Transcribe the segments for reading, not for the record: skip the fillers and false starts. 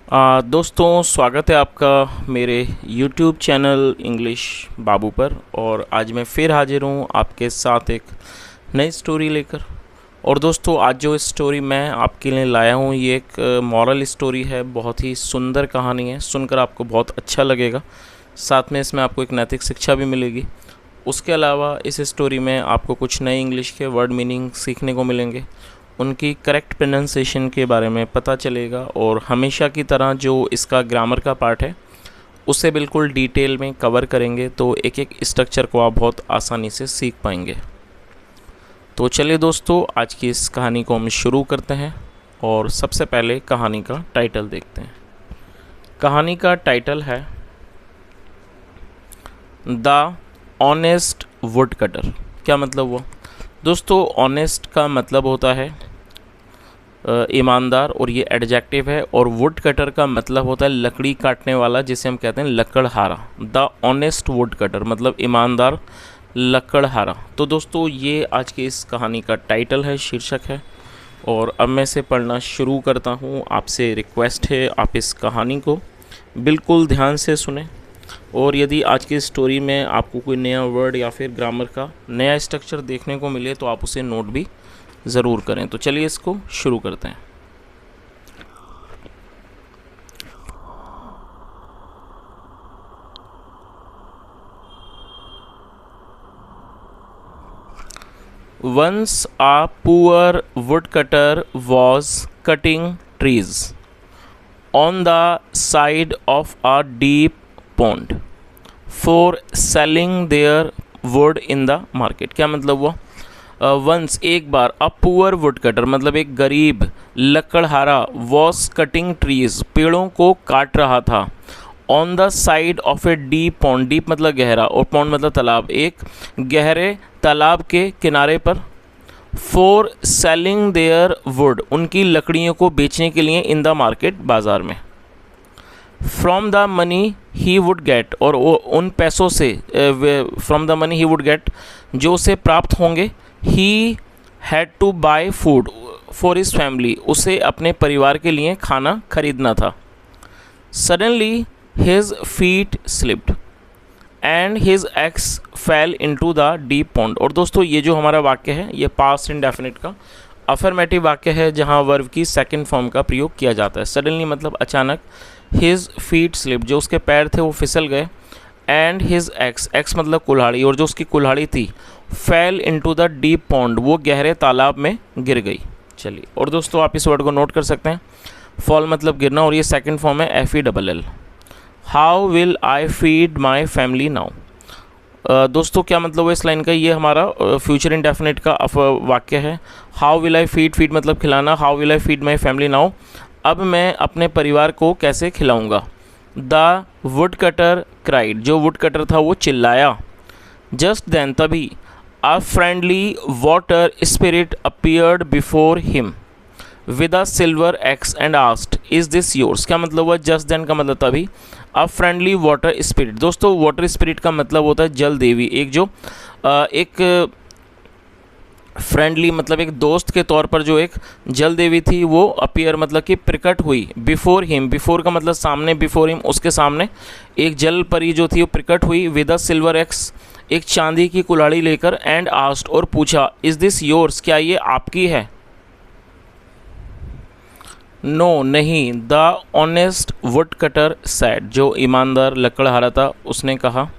दोस्तों, स्वागत है आपका मेरे YouTube चैनल इंग्लिश बाबू पर। और आज मैं फिर हाजिर हूँ आपके साथ एक नई स्टोरी लेकर। और दोस्तों, आज जो स्टोरी मैं आपके लिए लाया हूँ ये एक मॉरल स्टोरी है। बहुत ही सुंदर कहानी है, सुनकर आपको बहुत अच्छा लगेगा। साथ में इसमें आपको एक नैतिक शिक्षा भी मिलेगी। उसके अलावा इस स्टोरी में आपको कुछ नए इंग्लिश के वर्ड मीनिंग सीखने को मिलेंगे, उनकी करेक्ट प्रोनाउंसिएशन के बारे में पता चलेगा। और हमेशा की तरह जो इसका ग्रामर का पार्ट है उसे बिल्कुल डिटेल में कवर करेंगे, तो एक एक स्ट्रक्चर को आप बहुत आसानी से सीख पाएंगे। तो चलिए दोस्तों, आज की इस कहानी को हम शुरू करते हैं। और सबसे पहले कहानी का टाइटल देखते हैं। कहानी का टाइटल है द ऑनेस्ट वुड कटर। क्या मतलब हुआ दोस्तों? ऑनेस्ट का मतलब होता है ईमानदार, और ये एडजेक्टिव है। और वुड कटर का मतलब होता है लकड़ी काटने वाला, जिसे हम कहते हैं लकड़हारा। द ऑनेस्ट वुड कटर मतलब ईमानदार लकड़हारा। तो दोस्तों, ये आज की इस कहानी का टाइटल है, शीर्षक है। और अब मैं इसे पढ़ना शुरू करता हूँ। आपसे रिक्वेस्ट है आप इस कहानी को बिल्कुल ध्यान से सुने। और यदि आज की स्टोरी में आपको कोई नया वर्ड या फिर ग्रामर का नया स्ट्रक्चर देखने को मिले तो आप उसे नोट भी ज़रूर करें। तो चलिए इसको शुरू करते हैं। Once a poor woodcutter was cutting trees on the side of a deep pond for selling their wood in the market। क्या मतलब हुआ? वंस एक बार, अ पुअर वुड कटर मतलब एक गरीब लकड़हारा, वॉज कटिंग ट्रीज पेड़ों को काट रहा था, on the side of a deep pond. Deep मतलब गहरा और पॉन्ड मतलब तालाब, एक गहरे तालाब के किनारे पर। फॉर सेलिंग देयर वुड उनकी लकड़ियों को बेचने के लिए, इन द मार्केट बाजार में। From the money he would get और उन पैसों से, from the money he would get जो उसे प्राप्त होंगे। He had to buy food for his family उसे अपने परिवार के लिए खाना खरीदना था। Suddenly his feet slipped and his axe fell into the deep pond. और दोस्तों, ये जो हमारा वाक्य है ये पास्ट इंडेफिनिट का अफर्मेटिव वाक्य है, जहाँ वर्ब की सेकंड फॉर्म का प्रयोग किया जाता है। सडनली मतलब अचानक, हिज फीट स्लिप्ड जो उसके पैर थे वो फिसल गए, एंड हिज एक्स, एक्स मतलब कुल्हाड़ी, और जो उसकी कुल्हाड़ी थी, fail into the deep pond वो गहरे तालाब में गिर गई। चलिए, और दोस्तों आप इस वर्ड को नोट कर सकते हैं। फॉल मतलब गिरना, और ये सेकंड फॉर्म है FELL। How will I feed my family now. दोस्तों, क्या मतलब है इस लाइन का? ये हमारा फ्यूचर इंडेफिनिट का वाक्य है। How will I feed, feed मतलब खिलाना, how will I feed my family now अब मैं अपने परिवार को कैसे खिलाऊंगा। द वुड कटर क्राइड जो वुड कटर था वो चिल्लाया। जस्ट देन तभी, a friendly water spirit appeared before him with a silver x and asked is this yours. क्या मतलब हुआ? जस्ट देन का मतलब तभी, अ फ्रेंडली वाटर स्पिरिट। दोस्तों, वाटर स्पिरिट का मतलब होता है जल देवी। एक जो एक फ्रेंडली मतलब एक दोस्त के तौर पर जो एक जल देवी थी वो अपीयर मतलब कि प्रकट हुई। बिफोर हिम, बिफोर का मतलब सामने, बिफोर हिम उसके सामने एक जल परी जो थी वो प्रकट हुई। विद अ सिल्वर एक्स एक चांदी की कुल्हाड़ी लेकर, एंड आस्क्ड और पूछा, इज दिस योर्स क्या ये आपकी है। नो नहीं, the honest would cutter sad जो ईमानदार लकड़हारा था उसने कहा।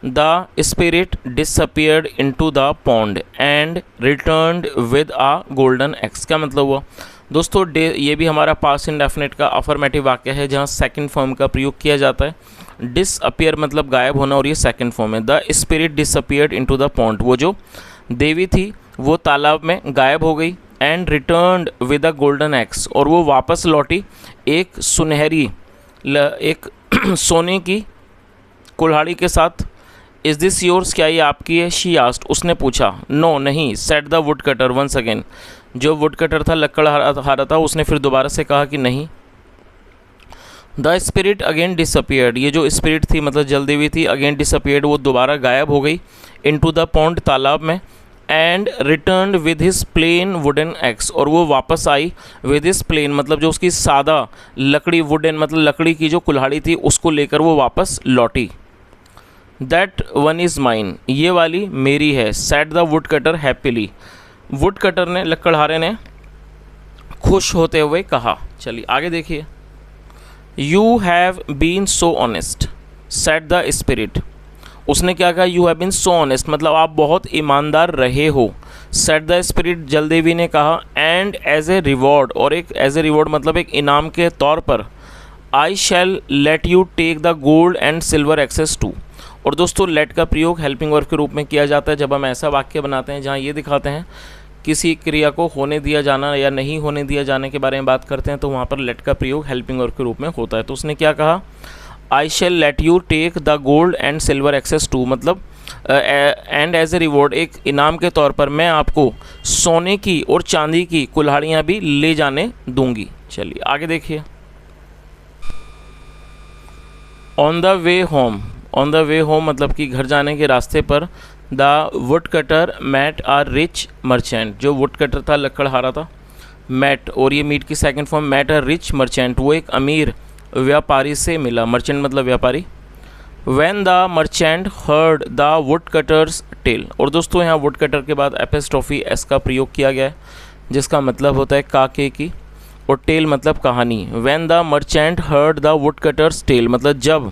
The spirit disappeared into the pond and returned with a golden x. क्या मतलब हुआ? दोस्तों, ये भी हमारा पास्ट इंडेफिनिट का अफर्मेटिव वाक्य है, जहाँ सेकंड फॉर्म का प्रयोग किया जाता है। डिसअपियर मतलब गायब होना, और ये सेकंड फॉर्म है। The spirit disappeared into the pond वो जो देवी थी वो तालाब में गायब हो गई। And returned with a golden x और वो वापस लौटी एक सुनहरी एक सोने की कुल्हाड़ी के साथ। इज दिस योर्स क्या ये आपकी है। शी आस्क्ड उसने पूछा। नो नहीं, said the woodcutter once again जो वुड कटर था लकड़हारा था उसने फिर दोबारा से कहा कि नहीं। द स्पिरिट अगेन डिसअपियर्ड ये जो स्पिरिट थी मतलब जल देवी थी, अगेन डिसअपियर्ड वो दोबारा गायब हो गई। इनटू द पॉन्ड तालाब में। And return with his plain wooden axe, और वो वापस आई विद हिज प्लेन मतलब जो उसकी सादा लकड़ी, वुडन मतलब लकड़ी की जो कुल्हाड़ी थी उसको लेकर वो वापस लौटी। दैट वन इज़ माइन, ये वाली मेरी है। Said the would cutter happily, would cutter ने, लकड़हारे ने खुश होते हुए कहा। चलिए आगे देखिए। You have been so honest said the spirit, उसने क्या कहा, you have been so honest मतलब आप बहुत ईमानदार रहे हो। सेड द स्पिरिट, जल देवी ने कहा। एंड एज ए रिवॉर्ड, और एक एज ए रिवॉर्ड मतलब एक इनाम के तौर पर, I shall let you take the gold and silver axes too. और दोस्तों लेट का प्रयोग हेल्पिंग वर्ब के रूप में किया जाता है जब हम ऐसा वाक्य बनाते हैं जहाँ ये दिखाते हैं किसी क्रिया को होने दिया जाना या नहीं होने दिया जाने के बारे में बात करते हैं, तो वहाँ पर लेट का प्रयोग हेल्पिंग वर्ब के रूप में होता है। तो उसने क्या कहा, I shall let you take the gold and silver axes too मतलब एंड एज ए रिवॉर्ड, एक इनाम के तौर पर मैं आपको सोने की और चांदी की कुल्हाड़ियाँ भी ले जाने दूंगी। चलिए आगे देखिए। On the way home, on the way home मतलब कि घर जाने के रास्ते पर, the woodcutter met a rich merchant, जो वुड कटर था लकड़हारा था, मैट, और ये मीट की second form met a rich merchant, वो एक अमीर व्यापारी से मिला, मर्चेंट मतलब व्यापारी। When the merchant heard the woodcutter's tale, और दोस्तों यहाँ वुड कटर के बाद एपिस्ट्रोफी एस का प्रयोग किया गया है जिसका मतलब होता है काके की, और टेल मतलब कहानी। When the merchant heard the woodcutter's tale मतलब जब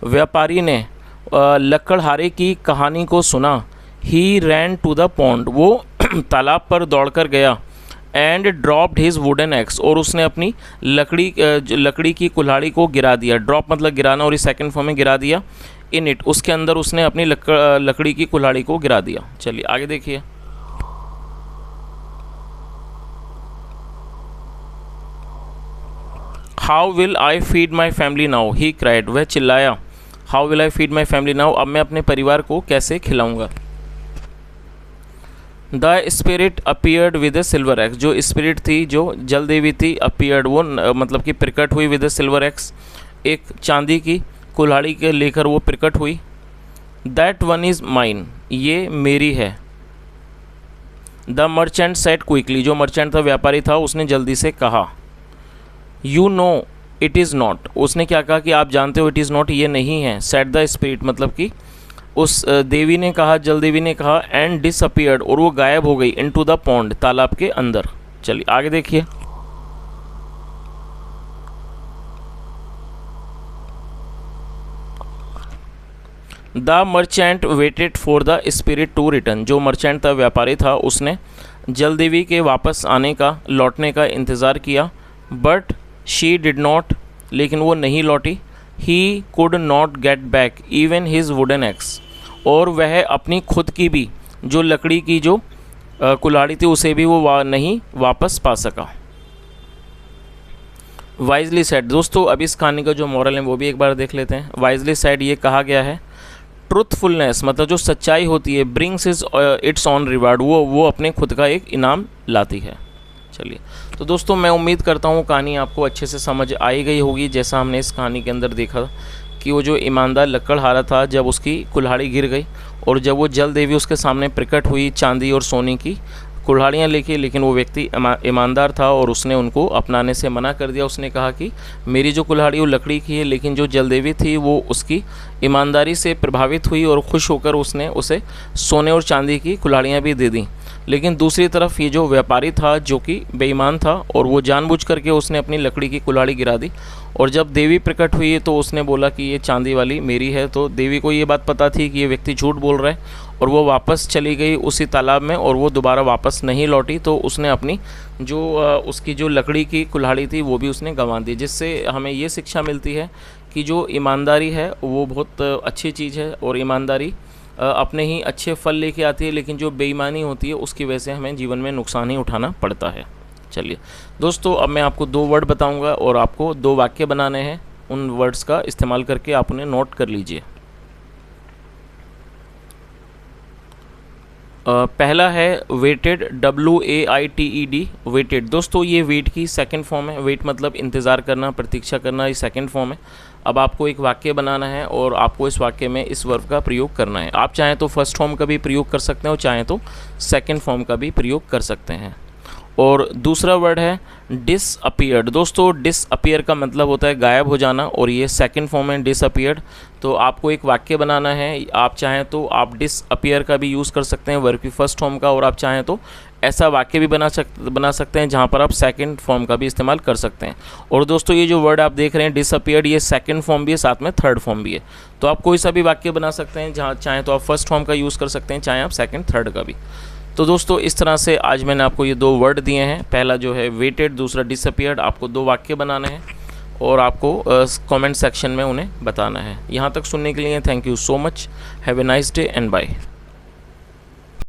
व्यापारी ने लकड़हारे की कहानी को सुना, he ran to the pond, वो तालाब पर दौड़कर गया, and dropped his wooden axe, और उसने अपनी लकड़ी की कुल्हाड़ी को गिरा दिया। ड्रॉप मतलब गिराना, और इस सेकंड फॉर्म में गिरा दिया। इन इट, उसके अंदर उसने अपनी लकड़ी की कुल्हाड़ी को गिरा दिया। चलिए आगे देखिए। How will I feed my family now he cried, वह चिल्लाया। How will I feed my family now, अब मैं अपने परिवार को कैसे खिलाऊंगा। The spirit appeared with A silver x, जो स्पिरिट थी, जो जल देवी थी, अपीयर्ड वो मतलब कि प्रकट हुई, विद ए सिल्वर एक्स एक चांदी की कुल्हाड़ी के लेकर वो प्रकट हुई। दैट वन इज़ माइन, ये मेरी है। द मर्चेंट सेड क्विकली, जो मर्चेंट था व्यापारी था उसने जल्दी से कहा। You know it is not, उसने क्या कहा कि आप जानते हो, इट इज़ नॉट ये नहीं है। सेड द स्पिरिट मतलब कि उस देवी ने कहा, जल देवी ने कहा। एंड डिसअपीयर्ड, और वो गायब हो गई, इनटू द पॉन्ड तालाब के अंदर। चलिए आगे देखिए। The merchant waited for the spirit to return, जो मर्चेंट था व्यापारी था उसने जल देवी के वापस आने का, लौटने का इंतज़ार किया। बट शी डिड नॉट, लेकिन वो नहीं लौटी। He could not get back even his wooden axe, और वह अपनी खुद की भी जो लकड़ी की जो कुल्हाड़ी थी उसे भी वो नहीं वापस पा सका। वाइजली सेड, दोस्तों अब इस कहानी का जो मॉरल है वो भी एक बार देख लेते हैं। वाइजली सेड ये कहा गया है, ट्रुथफुलनेस मतलब जो सच्चाई होती है, ब्रिंग्स इट्स ऑन रिवार्ड, वो अपने खुद का एक इनाम लाती है। चलिए तो दोस्तों मैं उम्मीद करता हूँ कहानी आपको अच्छे से समझ आई गई होगी। जैसा हमने इस कहानी के अंदर देखा कि वो जो ईमानदार लकड़हारा था, जब उसकी कुल्हाड़ी गिर गई और जब वो जल देवी उसके सामने प्रकट हुई चांदी और सोने की कुल्हाड़ियाँ लेके, लेकिन वो व्यक्ति ईमानदार था और उसने उनको अपनाने से मना कर दिया। उसने कहा कि मेरी जो कुल्हाड़ी वो लकड़ी की है, लेकिन जो जल देवी थी वो उसकी ईमानदारी से प्रभावित हुई और खुश होकर उसने उसे सोने और चांदी की कुल्हाड़ियाँ भी दे दी। लेकिन दूसरी तरफ ये जो व्यापारी था जो कि बेईमान था और वो जानबूझ करके उसने अपनी लकड़ी की कुल्हाड़ी गिरा दी, और जब देवी प्रकट हुई तो उसने बोला कि ये चांदी वाली मेरी है। तो देवी को ये बात पता थी कि ये व्यक्ति झूठ बोल रहा है और वो वापस चली गई उसी तालाब में और वो दोबारा वापस नहीं लौटी। तो उसने अपनी जो उसकी जो लकड़ी की कुल्हाड़ी थी वो भी उसने गंवा दी, जिससे हमें ये शिक्षा मिलती है कि जो ईमानदारी है वो बहुत अच्छी चीज़ है और ईमानदारी अपने ही अच्छे फल लेके आती है, लेकिन जो बेईमानी होती है उसकी वजह से हमें जीवन में नुकसान ही उठाना पड़ता है। चलिए दोस्तों, अब मैं आपको 2 वर्ड बताऊंगा और आपको 2 वाक्य बनाने हैं। उन वर्ड्स का इस्तेमाल करके आप उन्हें नोट कर लीजिए। पहला है वेटेड, WAITED, वेटेड। दोस्तों ये वेट की सेकंड फॉर्म है। वेट मतलब इंतज़ार करना, प्रतीक्षा करना, ये सेकंड फॉर्म है। अब आपको एक वाक्य बनाना है और आपको इस वाक्य में इस वर्ब का प्रयोग करना है। आप चाहें तो फर्स्ट फॉर्म का भी प्रयोग कर सकते हैं और चाहें तो सेकंड फॉर्म का भी प्रयोग कर सकते हैं। और दूसरा वर्ड है डिसअपीयर्ड। दोस्तों डिसअपीयर का मतलब होता है गायब हो जाना, और ये सेकंड फॉर्म है डिसअपीयर्ड। तो आपको एक वाक्य बनाना है। आप चाहें तो आप डिसअपीयर का भी यूज़ कर सकते हैं वर्ब की फर्स्ट फॉर्म का, और आप चाहें तो ऐसा वाक्य भी बना सकते हैं जहाँ पर आप सेकंड फॉर्म का भी इस्तेमाल कर सकते हैं। और दोस्तों ये जो वर्ड आप देख रहे हैं डिसअपीयर्ड, ये सेकंड फॉर्म भी है, साथ में थर्ड फॉर्म भी है। तो आप कोई सा भी वाक्य बना सकते हैं, जहाँ चाहें तो आप फर्स्ट फॉर्म का यूज़ कर सकते हैं, चाहे आप सेकंड थर्ड का भी। तो दोस्तों इस तरह से आज मैंने आपको ये दो वर्ड दिए हैं। पहला जो है वेटेड, दूसरा डिसअपीयर्ड। आपको दो वाक्य बनाने हैं और आपको कमेंट सेक्शन में उन्हें बताना है। यहाँ तक सुनने के लिए thank you so much. Have a nice day and bye.